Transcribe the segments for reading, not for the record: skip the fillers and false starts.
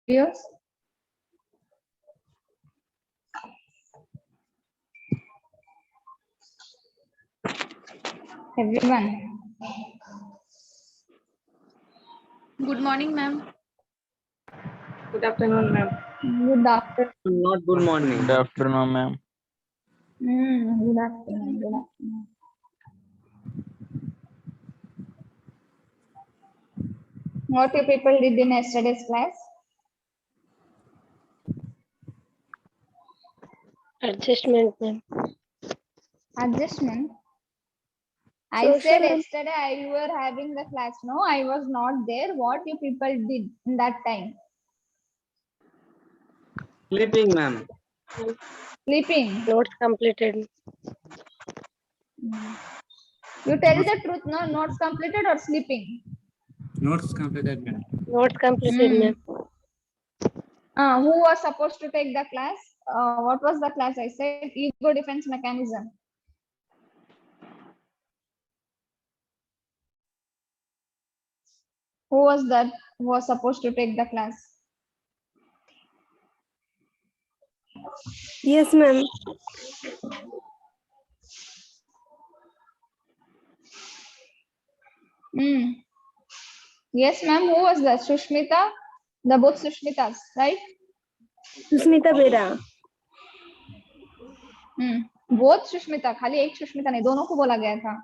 Yes. Everyone. Good morning, ma'am. Good afternoon, ma'am. Good afternoon. Not good morning. Good afternoon, ma'am. Good afternoon. Good afternoon. What you people did in yesterday's class? Adjustment, ma'am. Adjustment. I Social said and- yesterday you were having the class. No, I was not there. What you people did in that time? Sleeping, ma'am. Sleeping. Notes completed. You tell the truth, no? Notes completed or sleeping? Notes completed, ma'am. Notes completed, Hmm. ma'am. Who was supposed to take the class? What was the class? I said ego defense mechanism. Who was that? Who was supposed to take the class? Yes, ma'am. Yes, ma'am. Who was that? Sushmita? The both Sushmitas, right? Susmita Bera. Both Sushmita, खाली एक सुष्मिता नहीं, दोनों को बोला गया था.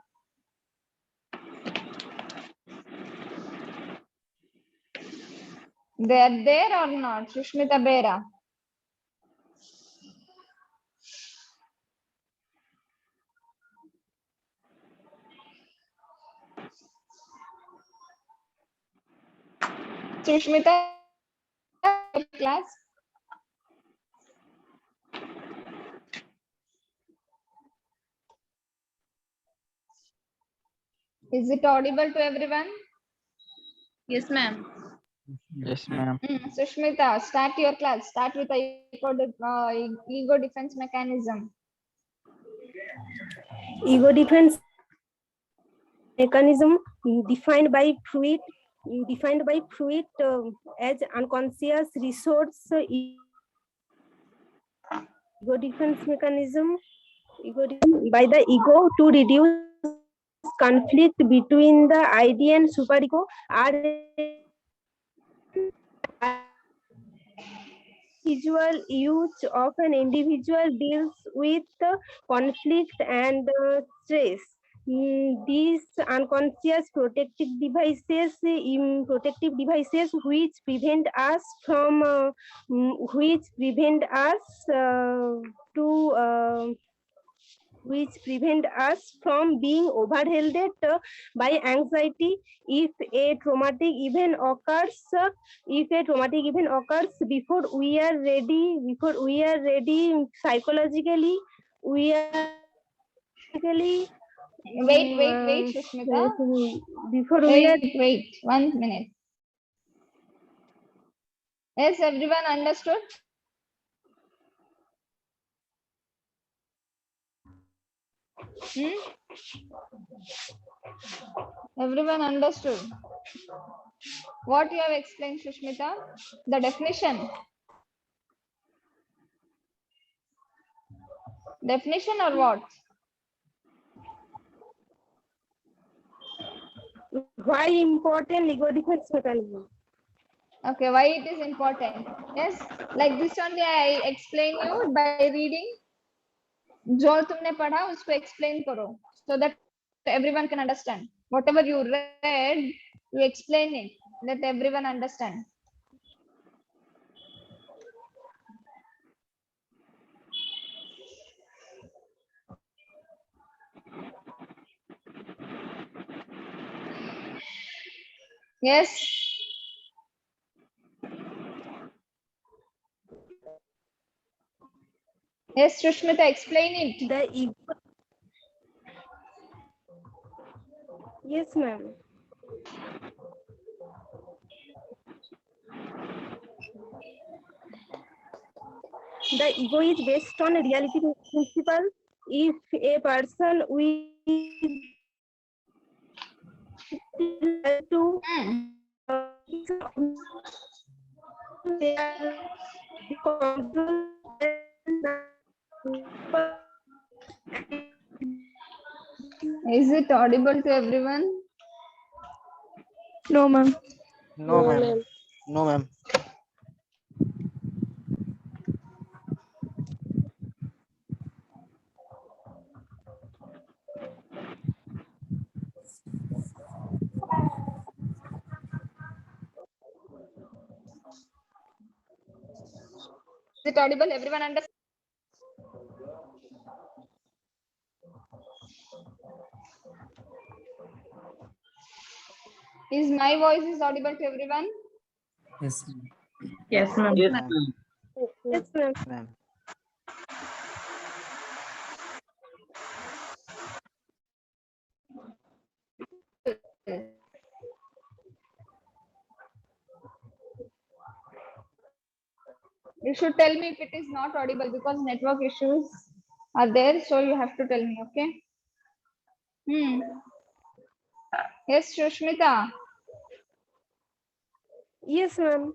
They are there or not? Sushmita Bera. Sushmita class. Is it audible to everyone? Yes, ma'am. Yes, ma'am. Sushmita, start your class. Start with ego defense mechanism. Ego defense mechanism defined by Freud as unconscious resource. Ego defense mechanism by the ego to reduce conflict between the ID and superego are visual use of an individual deals with conflict and stress. These unconscious protective devices which prevent us from being overwhelmed by anxiety if a traumatic event occurs before we are ready psychologically. Wait, Sushmita. Before we are Wait, 1 minute. Yes, everyone understood? Everyone understood what you have explained, Sushmita? The definition. Definition or what? Why important ego defense mechanism? Okay, why it is important? Yes, like this only I explain you by reading. जो तुमने पढ़ा उसको explain करो, so that everyone can understand. Whatever you read, you explain it. Let everyone understand. Yes. Yes, Sushmita, explain it. The ego. Yes, ma'am. The ego is based on reality principle. If a person with to their control Is it audible to everyone? No, ma'am. No, ma'am. No, ma'am. Is it audible? Everyone understand? Is my voice is audible to everyone? Yes, ma'am. Yes, ma'am. Yes, ma'am. Ma'am. You should tell me if it is not audible because network issues are there. So you have to tell me, okay? Yes, Sushmita. Yes, ma'am.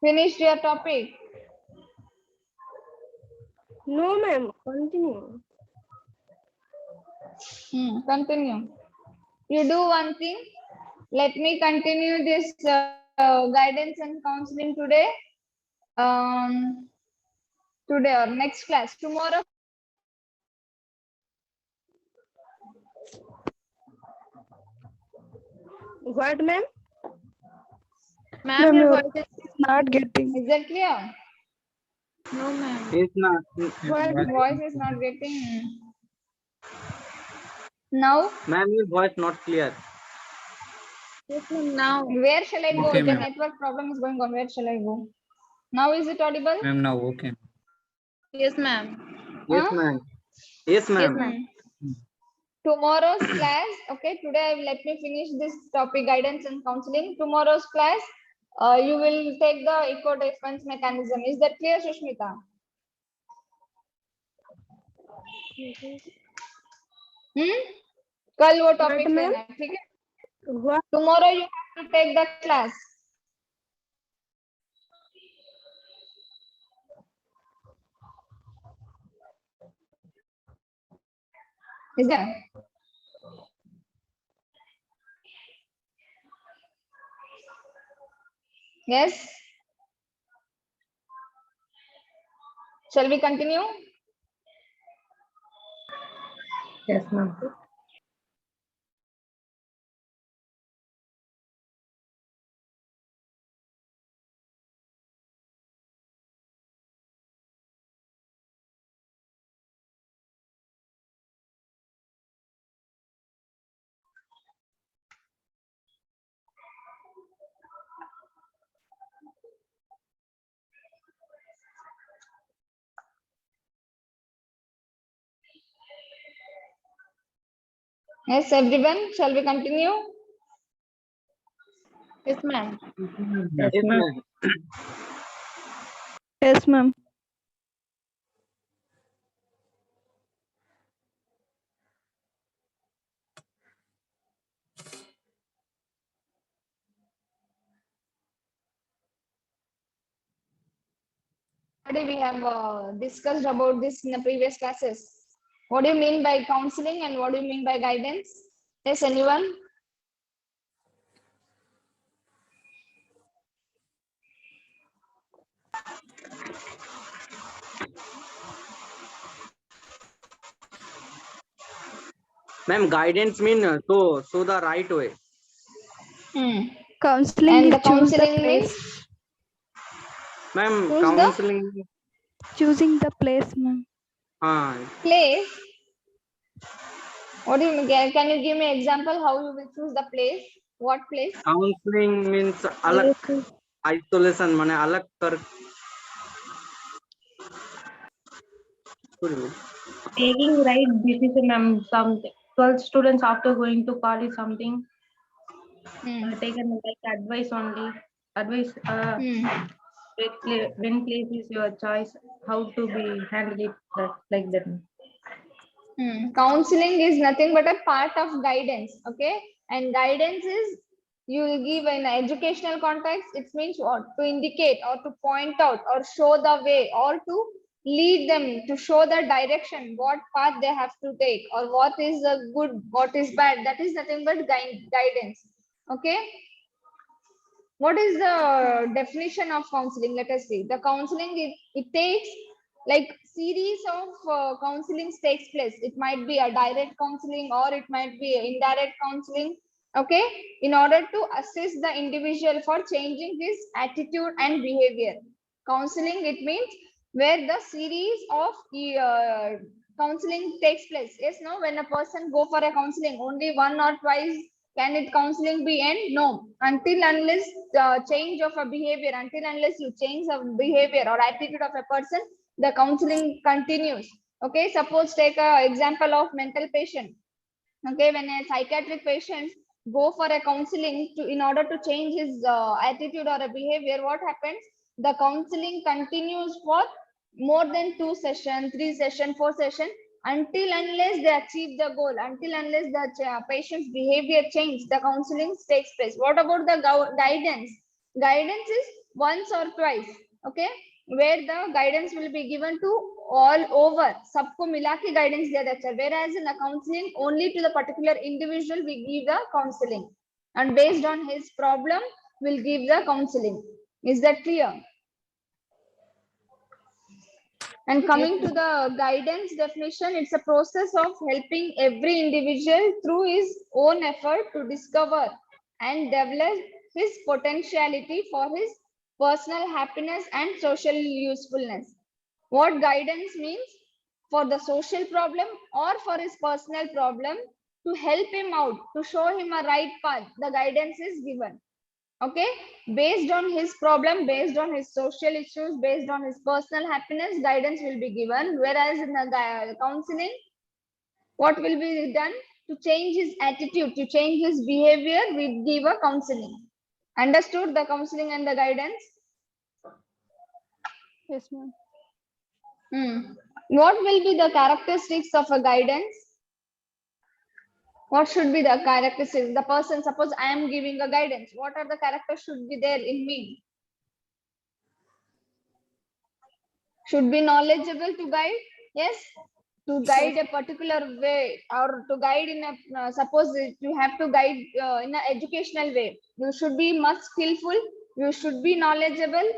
Finished your topic. No, ma'am. Continue. Continue. You do one thing. Let me continue this guidance and counseling today. Today or next class. Tomorrow. What, ma'am? Ma'am, your voice is not getting. Is that clear? No, ma'am. It's not. What? Voice is not getting. Now, Ma'am, your voice not clear. Yes, ma'am. Now. where shall I go? Okay, The ma'am. network problem is going on. Where shall I go? Now is it audible? Ma'am, now okay. Yes, ma'am. Yes, Huh? ma'am. Yes, ma'am. Tomorrow's class, okay, today let me finish this topic, guidance and counseling. Tomorrow's class, you will take the eco defense mechanism. Is that clear, Sushmita? कल वो topic ma'am? लेना है, ठीक है? What? Tomorrow you have to take the class. Is that? Yes. Shall we continue? Yes, ma'am. Yes, everyone. Shall we continue? Yes, ma'am. Yes, ma'am. Yes, ma'am. Already we have discussed about this in the previous classes. What do you mean by counseling and what do you mean by guidance? Yes, anyone? Ma'am, guidance mean so the right way. Counseling And is the choose the counseling place. means Ma'am, Who's the- counseling. Choosing the place, ma'am. place. What do you mean? Can you give me example how you will choose the place? What place? Counseling means अलग isolation माने अलग कर. Taking right decision, ma'am. Some 12 students after going to college something taken like advice only. Advice. When place is your choice, how to be handle it like that. Counseling is nothing but a part of guidance, okay? And guidance is you will give in an educational context. It means what? To indicate or to point out or show the way or to lead them to show the direction, what path they have to take or what is the good, what is bad. That is nothing but guidance, okay? What is the definition of counseling? Let us see. The counseling, it takes like series of counselings takes place. It might be a direct counseling or it might be indirect counseling, okay, in order to assist the individual for changing his attitude and behavior. Counseling, it means where the series of counseling takes place. Yes, no, when a person go for a counseling only one or twice, can it counseling be end? No, until unless change of a behavior, until unless you change the behavior or attitude of a person, the counseling continues. Okay, suppose take a example of mental patient. Okay, when a psychiatric patient go for a counseling to in order to change his attitude or a behavior, what happens? The counseling continues for more than 2 sessions, 3 sessions, 4 sessions, until unless they achieve the goal, until unless the patient's behavior change, the counseling takes place. What about the guidance? Guidance is once or twice, okay, where the guidance will be given to all over, सबको मिला के guidance दिया जाता है, whereas in the counseling only to the particular individual we give the counseling and based on his problem we'll give the counseling. Is that clear? And coming to the guidance definition, it's a process of helping every individual through his own effort to discover and develop his potentiality for his personal happiness and social usefulness. What guidance means for the social problem or for his personal problem, to help him out, to show him a right path, the guidance is given. Okay, based on his problem, based on his social issues, based on his personal happiness, guidance will be given. Whereas in the counseling, what will be done? To change his attitude, to change his behavior, we give a counseling. Understood the counseling and the guidance? Yes, ma'am. What will be the characteristics of a guidance? What should be the characteristics? The person, suppose I am giving a guidance, what are the characters should be there in me? Should be knowledgeable to guide. Yes, to guide a particular way or to guide in a suppose you have to guide in an educational way, you should be much skillful, you should be knowledgeable,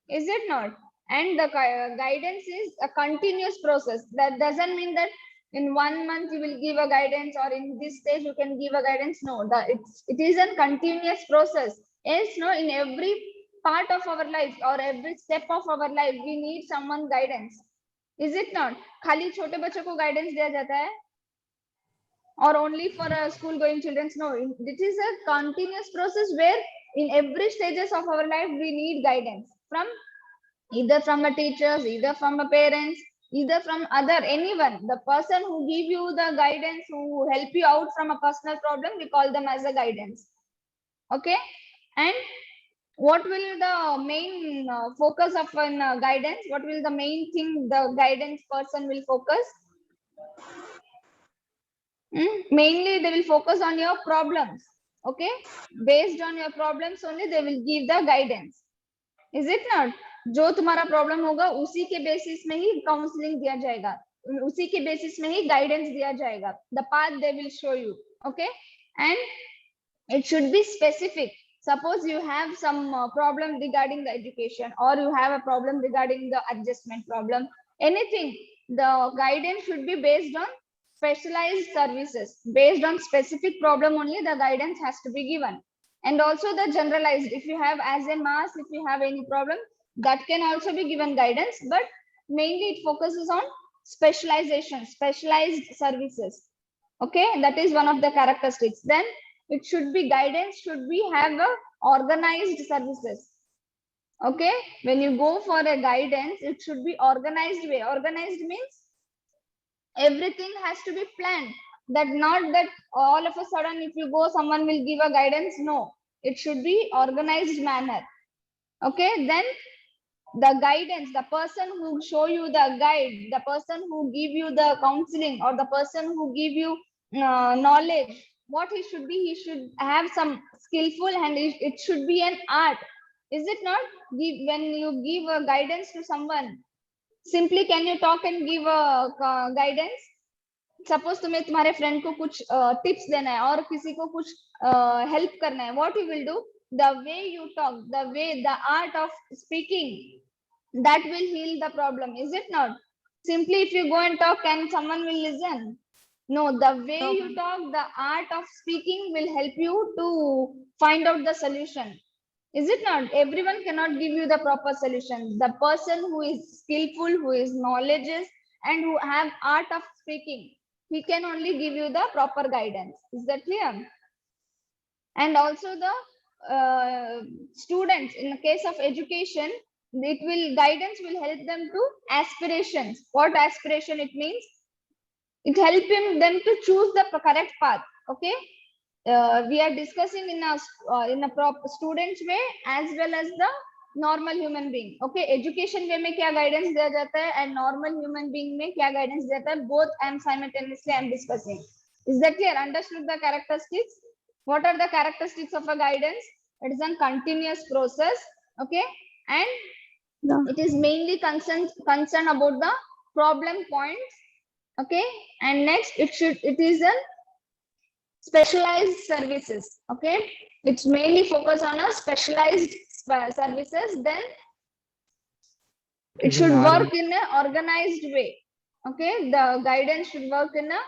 is it not? And the guidance is a continuous process. That doesn't mean that in 1 month you will give a guidance or in this stage you can give a guidance. No, it is a continuous process. Yes, no, in every part of our life or every step of our life we need someone guidance, is it not? खाली छोटे बच्चों को guidance दिया जाता है or only for school going children? No, it is a continuous process where in every stages of our life we need guidance from either from the teachers, either from the parents, either from other anyone. The person who give you the guidance, who help you out from a personal problem, we call them as a guidance. Okay, and what will the main focus of an guidance? What will the main thing the guidance person will focus? Mainly they will focus on your problems. Okay, based on your problems only they will give the guidance, is it not? जो तुम्हारा problem होगा उसी के basis में ही counselling दिया जाएगा, उसी के बेसिस में ही गाइडेंस दिया जाएगा. The path they will show you. Okay, and it should be specific. Suppose you have some problem regarding the education, or you have a problem regarding the adjustment problem, anything, the guidance should be based on specialized services. Based on specific problem only the guidance has to be given. And also the generalized, if you have as a mass, if you have any problem, that can also be given guidance, but mainly it focuses on specialization, specialized services. Okay, that is one of the characteristics. Then it should be guidance should be have a organized services. Okay, when you go for a guidance, it should be organized way. Organized means everything has to be planned. That not that all of a sudden if you go someone will give a guidance. No, it should be organized manner. Okay, then the guidance, the person who show you the guide, the person who give you the counseling, or the person who give you knowledge, what he should be, he should have some skillful, and it should be an art. Is it not? When you give a guidance to someone, simply can you talk and give a guidance? Suppose तुम्हें तुम्हारे friend को कुछ tips देना है और किसी को कुछ help करना है, what you will do? The way you talk, the way, the art of speaking, that will heal the problem. Is it not? Simply if you go and talk and someone will listen. No, the way you talk, the art of speaking will help you to find out the solution. Is it not? Everyone cannot give you the proper solution. The person who is skillful, who is knowledgeable, and who have art of speaking, he can only give you the proper guidance. Is that clear? And also the students, in the case of education, guidance will help them to aspirations. What aspiration it means? It helps them to choose the correct path. Okay, we are discussing in a proper student way as well as the normal human being. Okay, education way में क्या guidance दिया जाता है and normal human being में क्या guidance दिया जाता है, both I am simultaneously I am discussing. Is that clear? Understood the characteristics? What are the characteristics of a guidance? It is a continuous process. Okay, and it is mainly concerned about the problem points. Okay, and next it is a specialized services. Okay, it's mainly focused on a specialized services. Then it should work in an organized way. Okay, the guidance should work in an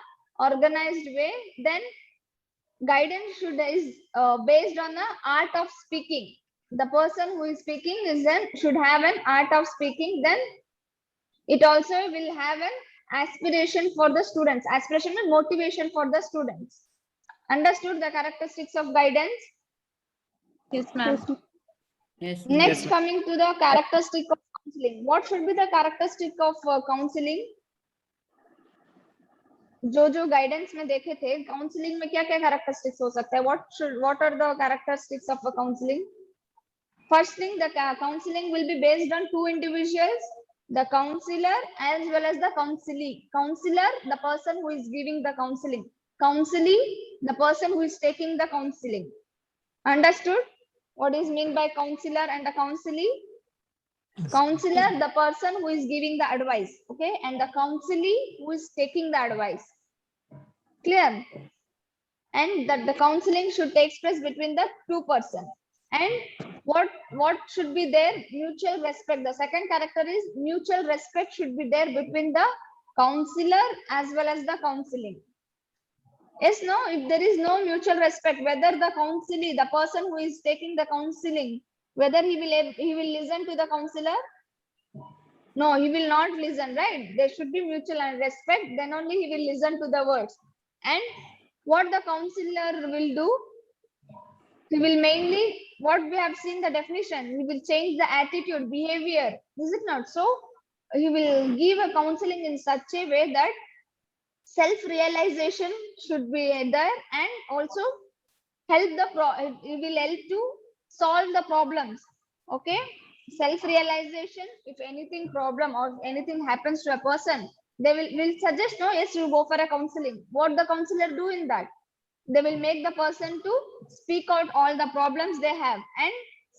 organized way. Then guidance is based on the art of speaking. The person who is speaking should have an art of speaking. Then it also will have an aspiration for the students. Aspiration and motivation for the students. Understood the characteristics of guidance? Yes, ma'am. Yes. Next, coming to the characteristic of counseling. What should be the characteristic of counseling? जो guidance में देखे थे, counseling में क्या-क्या characteristics हो सकता है? What are the characteristics of a counseling? First thing, the counseling will be based on two individuals, the counselor as well as the counselee. Counselor, the person who is giving the counseling. Counselee, the person who is taking the counseling. Understood? What is meant by counselor and the counselee? Counselor, the person who is giving the advice, okay, and the counselee who is taking the advice. Clear? And that the counseling should take place between the two persons. And what should be there? Mutual respect. The second character is mutual respect should be there between the counselor as well as the counseling. Yes, no, if there is no mutual respect, whether the counselee, the person who is taking the counseling, whether he will listen to the counselor? No, he will not listen, right? There should be mutual respect, then only he will listen to the words. And what the counselor will do? He will mainly, what we have seen the definition, he will change the attitude, behavior. Is it not so? He will give a counseling in such a way that self-realization should be there, and also he will help to solve the problems. Okay, self-realization, if anything problem or anything happens to a person, they will suggest, no, yes, you go for a counseling. What the counselor do in that? They will make the person to speak out all the problems they have and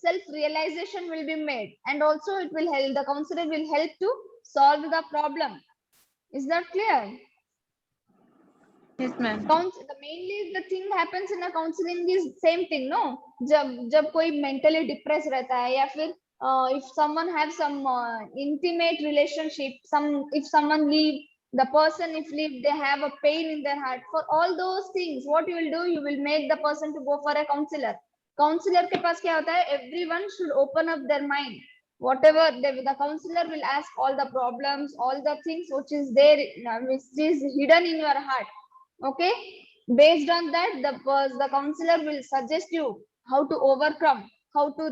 self-realization will be made, and also it will help, the counselor will help to solve the problem. Is that clear? Yes, ma'am. The mainly the thing happens in a counseling is same thing, no? जब कोई mentally depressed रहता है, या फिर if someone have some intimate relationship, if someone leave, the person if leave, they have a pain in their heart, for all those things what you will do, you will make the person to go for a counselor. Counselor के पास क्या होता है, everyone should open up their mind, whatever the counselor will ask all the problems, all the things which is there, which is hidden in your heart. Okay, based on that, the counselor will suggest you how to overcome, how to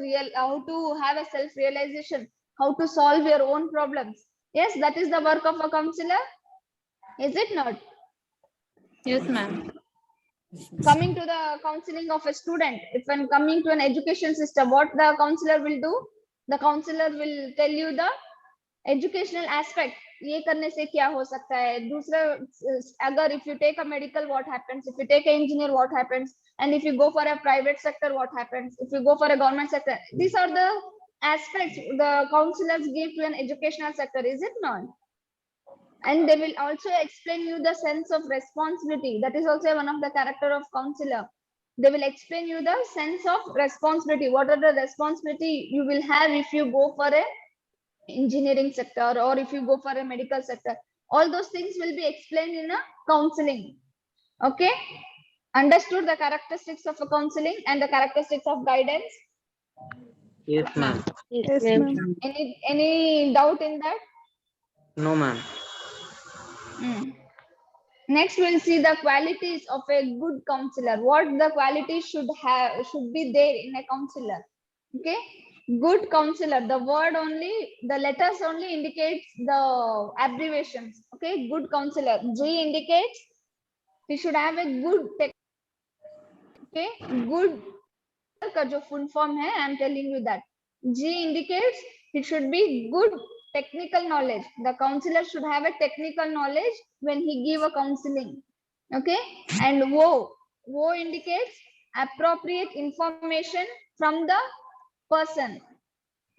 have a self realization, how to solve your own problems. Yes, that is the work of a counselor, is it not? Yes, ma'am. Coming to the counseling of a student, if I'm coming to an education system, what the counselor will do, the counselor will tell you the educational aspect, ये करने से क्या हो सकता है, दूसरा अगर if you take a medical, what happens, if you take an engineer, what happens, and if you go for a private sector, what happens, if you go for a government sector. These are the aspects the counselors give to an educational sector, is it not? And they will also explain you the sense of responsibility, that is also one of the character of counselor. They will explain you the sense of responsibility, what are the responsibility you will have if you go for a engineering sector or if you go for a medical sector. All those things will be explained in a counseling. Okay, understood the characteristics of a counseling and the characteristics of guidance? Yes, ma'am. Yes, ma'am. Any doubt in that? No, ma'am. Next, we'll see the qualities of a good counselor. What the qualities should be there in a counselor. Okay, good counselor, the word only, the letters only indicates the abbreviations. Okay, good counselor, G indicates he should have a good okay, good का जो full form है, I am telling you that. G indicates it should be good technical knowledge. The counselor should have a technical knowledge when he give a counseling. Okay, and wo indicates appropriate information from the person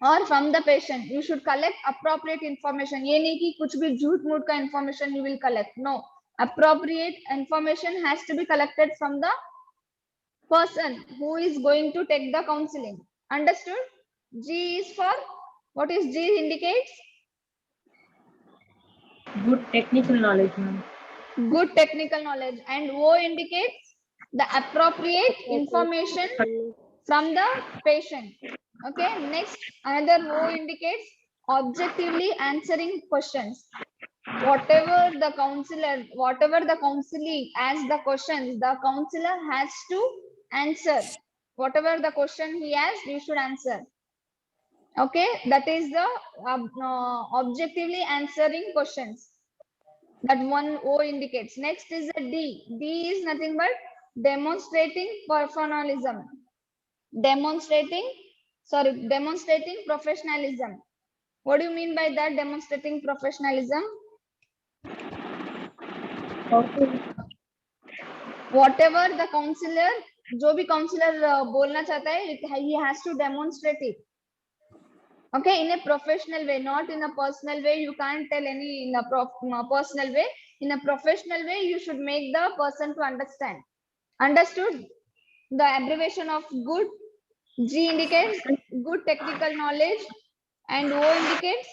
or from the patient. You should collect appropriate information. ये नहीं कि कुछ भी झूठ मूठ का information you will collect. No, appropriate information has to be collected from the person who is going to take the counseling. Understood? G is for, what is G indicates? Good technical knowledge, ma'am. Good technical knowledge. And O indicates the appropriate information from the patient. Okay, next, another O indicates objectively answering questions. Whatever the counseling asks the questions, the counselor has to answer. Whatever the question he asks, you should answer. Okay, that is the objectively answering questions. That one O indicates. Next is the D. D is nothing but demonstrating professionalism. Demonstrating professionalism. What do you mean by that, demonstrating professionalism? Whatever the counselor, जो भी counselor बोलना चाहता है, he has to demonstrate it. Okay, in a professional way, not in a personal way. You can't tell any in a personal way. In a professional way, you should make the person to understand. Understood? The abbreviation of good. G indicates good technical knowledge, and O indicates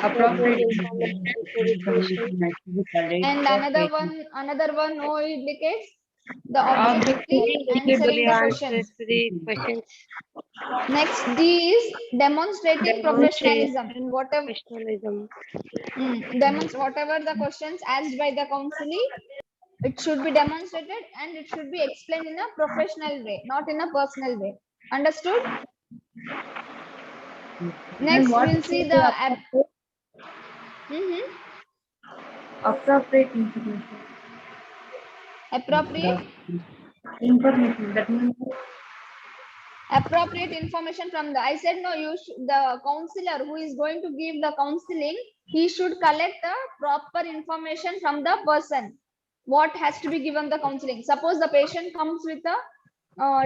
Appropriate. and another one O indicates the objectively answering the questions. Next D is demonstrating professionalism. Whatever the questions asked by the counselee, it should be demonstrated and it should be explained in a professional way, not in a personal way. Understood? Next, we'll see the Appropriate information. appropriate Information. That means appropriate information from the, I said no, the counselor who is going to give the counseling, he should collect the proper information from the person. What has to be given the counseling? Suppose the patient comes with a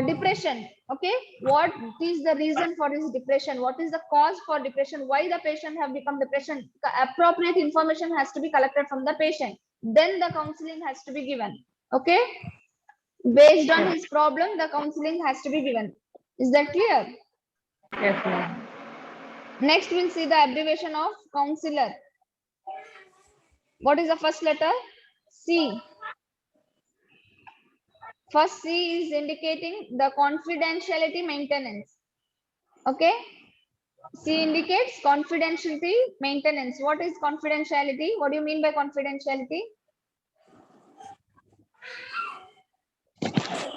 depression. Okay, what is the reason for this depression? What is the cause for depression? Why the patient have become depression? Appropriate information has to be collected from the patient. Then the counseling has to be given. Okay, based on his problem, the counseling has to be given. Is that clear? Yes, ma'am. Next, we'll see the abbreviation of counselor. What is the first letter? C. First C is indicating the confidentiality maintenance. Okay. C indicates confidentiality maintenance. What is confidentiality? What do you mean by confidentiality?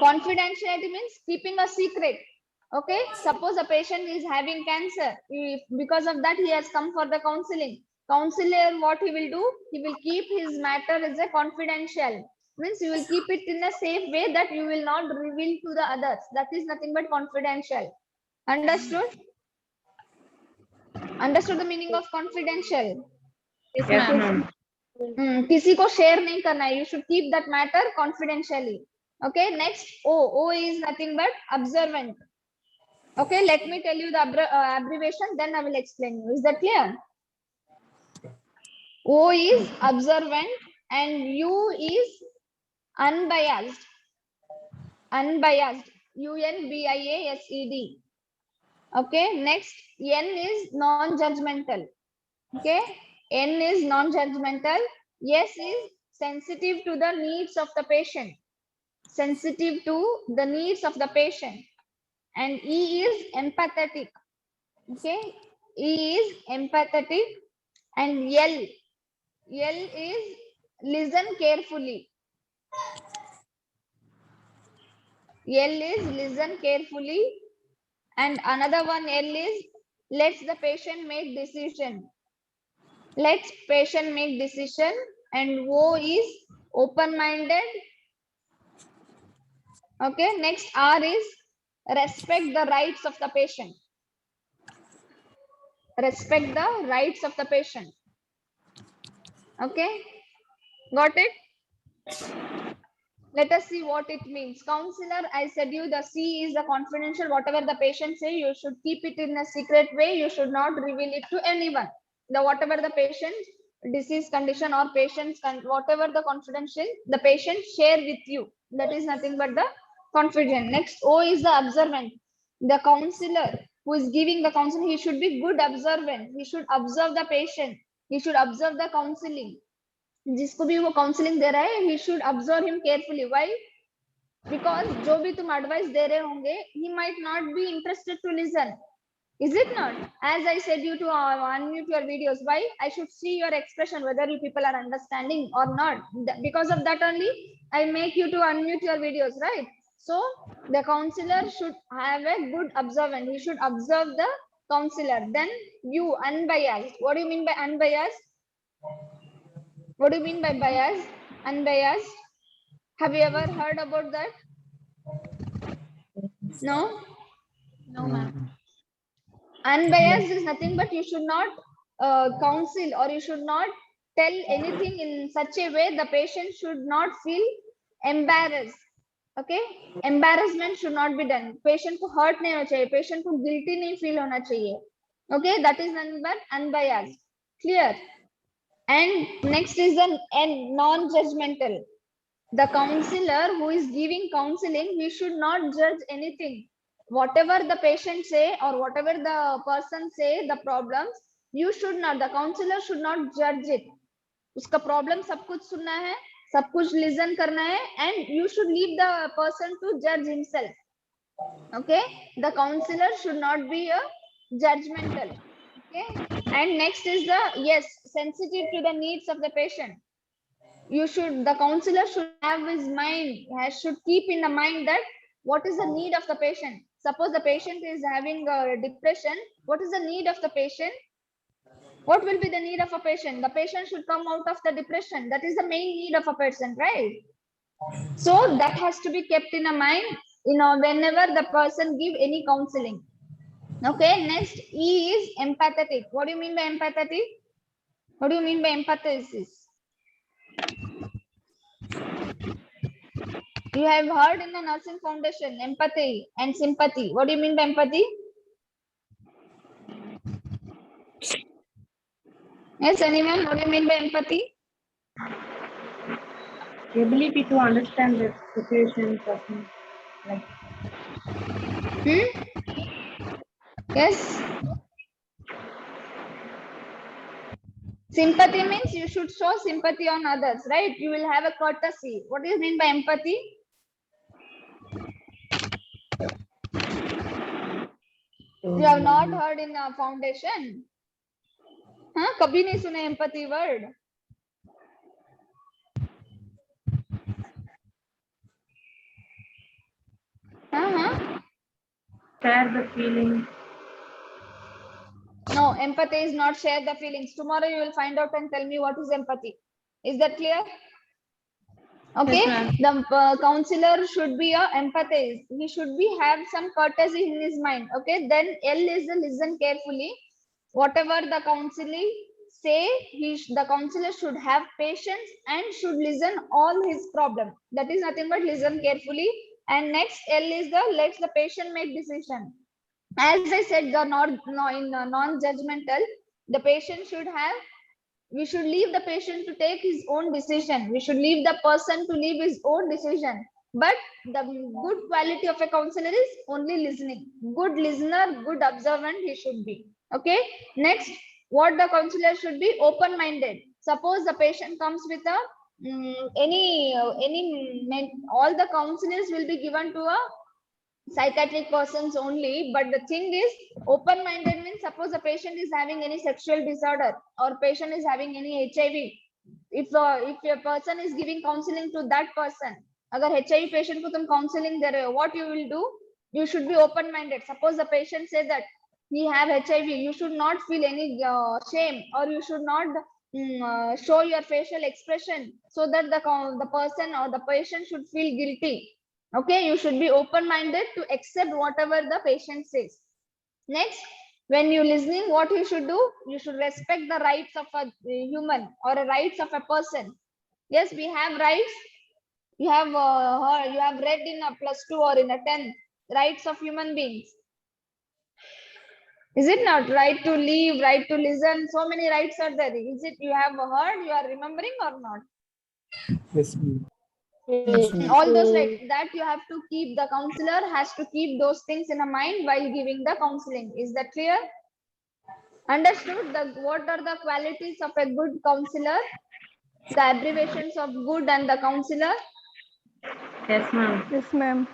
Confidentiality means keeping a secret. Okay. Suppose a patient is having cancer. Because of that, he has come for the counseling. Counselor, what he will do? He will keep his matter as a confidential. Means you will keep it in a safe way that you will not reveal to the others. That is nothing but confidential. Understood? Understood the meaning of confidential? Yes, ma'am. किसी को share नहीं करना है. You should keep that matter confidentially. Okay. Next, O. O is nothing but observant. Okay. Let me tell you the abbreviation. Then I will explain you. Is that clear? O is observant and U is unbiased. Unbiased. UNBIASED. Okay. Next, N is non-judgmental. Okay. N is non-judgmental. S is sensitive to the needs of the patient. Sensitive to the needs of the patient. And E is empathetic. Okay. E is empathetic. And L is listen carefully. L is listen carefully. And another one L is lets the patient make decision. Let's patient make decision. And O is open-minded. Okay. Next R is respect the rights of the patient. Respect the rights of the patient. Okay. Got it? Let us see what it means. Counselor, I said you the C is the confidential. Whatever the patient say, you should keep it in a secret way. You should not reveal it to anyone. The whatever the patient disease condition or patient's whatever the confidential the patient share with you. That is nothing but the confident. Next, O is the observant. The counselor who is giving the counseling, he should be good observant. He should observe the patient. He should observe the counseling. जिसको भी वो counselling दे रहा है, he should observe him carefully. Why? Because जो भी तुम advice दे रहे होंगे, he might not be interested to listen. Is it not? As I said you to unmute your videos. Why? I should see your expression whether you people are understanding or not. Because of that only, I make you to unmute your videos, right? So the counselor should have a good observant. He should observe the counselor. Then you unbiased. What do you mean by unbiased? What do you mean by biased? Unbiased? Have you ever heard about that? No? No, ma'am. Unbiased is nothing but you should not counsel or you should not tell anything in such a way the patient should not feel embarrassed. Okay? Embarrassment should not be done. Patient को hurt नहीं होना चाहिए. Patient को guilty नहीं feel होना चाहिए. Okay? That is nothing but unbiased. Clear? And next is the N, non-judgmental. The counselor who is giving counseling, he should not judge anything. Whatever the patient say or whatever the person say, the problems, you should not, the counselor should not judge it. Uska problem सब कुछ सुनना है, सब कुछ listen करना है, and you should leave the person to judge himself. Okay, the counselor should not be a judgmental. Okay, and next is the yes, sensitive to the needs of the patient. You should, the counselor should have his mind, should keep in the mind that what is the need of the patient. Suppose the patient is having a depression, what is the need of the patient? What will be the need of a patient? The patient should come out of the depression. That is the main need of a person, right? So that has to be kept in a mind, whenever the person give any counseling. Okay, next E is empathetic. What do you mean by empathetic? What do you mean by empathy? You have heard in the nursing foundation, empathy and sympathy. What do you mean by empathy? Yes, anyone? What do you mean by empathy? Ability to understand the situation, person, like Yes. Sympathy means you should show sympathy on others, right? You will have a courtesy. What do you mean by empathy? You have not heard in the foundation. हाँ कभी नहीं सुने empathy word. हाँ share the feeling. No, empathy is not share the feelings. Tomorrow you will find out and tell me what is empathy. Is that clear? Okay. Yes, The counselor should be a empathist. He should be have some courtesy in his mind. Okay. Then L is the listen carefully. Whatever the counseling say, the counselor should have patience and should listen all his problem. That is nothing but listen carefully. And next L is the let the patient make decision. As I said, the non-judgmental, the patient should have, we should leave the patient to take his own decision. We should leave the person to leave his own decision. But the good quality of a counselor is only listening. Good listener, good observant he should be. Okay. Next, what the counselor should be open-minded. Suppose the patient comes with a all the counselors will be given to a psychiatric persons only, but the thing is open-minded means suppose the patient is having any sexual disorder or patient is having any HIV, if a person is giving counseling to that person, agar HIV patient ko tum counseling de rahe ho, what you will do? You should be open-minded. Suppose the patient say that he have HIV, you should not feel any shame, or you should not show your facial expression so that the person or the patient should feel guilty. Okay, you should be open-minded to accept whatever the patient says. Next, when you listening, what you should do? You should respect the rights of a human or the rights of a person. Yes, we have rights. You have read in a +2 or in a 10 rights of human beings. Is it not? Right to live, right to listen. So many rights are there. Is it you have heard? You are remembering or not? Yes, ma'am. All those rights that you have to keep, the counselor has to keep those things in a mind while giving the counseling. Is that clear? Understood? What are the qualities of a good counselor? The abbreviations of good and the counselor? yes, ma'am. Yes, ma'am.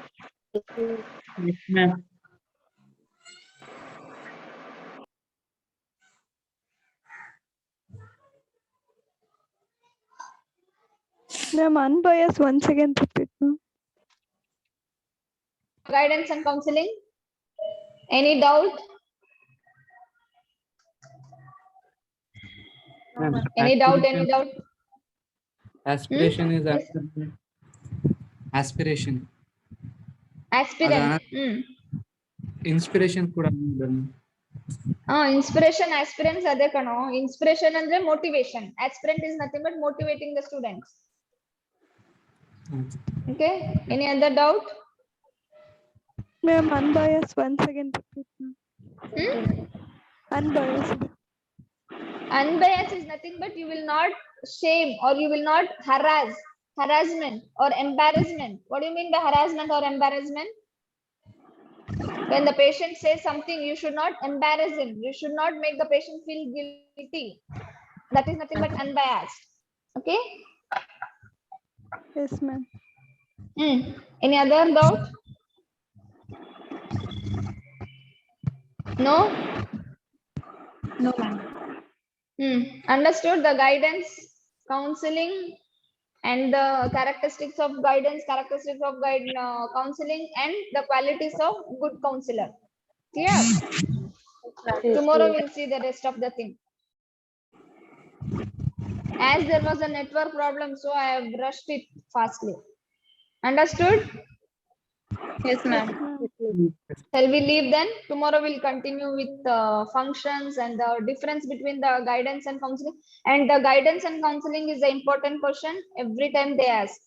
Yes, ma'am. Ma'am, unbiased, once again repeat, ma'am. Guidance and counseling? Any doubt? Ma'am, Any doubt? Any doubt? Aspiration is Yes. aspiration. Aspirant. Inspiration kuda Inspiration, aspirants are kano. Inspiration and motivation. Aspirant is nothing but motivating the students. Okay. Any other doubt? Ma'am, unbiased, once again repeat, ma'am. Unbiased. Unbiased is nothing but you will not shame or you will not harassment or embarrassment. What do you mean by harassment or embarrassment? When the patient says something, you should not embarrass him. You should not make the patient feel guilty. That is nothing but unbiased. Okay. Yes, ma'am. Any other doubt? No? No, ma'am. Understood the guidance, counseling, and the characteristics of guidance, characteristics of counseling, and the qualities of good counselor. Clear? Tomorrow we'll see the rest of the thing. As there was a network problem, so I have rushed it fastly. Understood? Yes, ma'am. Shall we leave then? Tomorrow we'll continue with functions and the difference between the guidance and counseling. And the guidance and counseling is an important question. Every time they ask.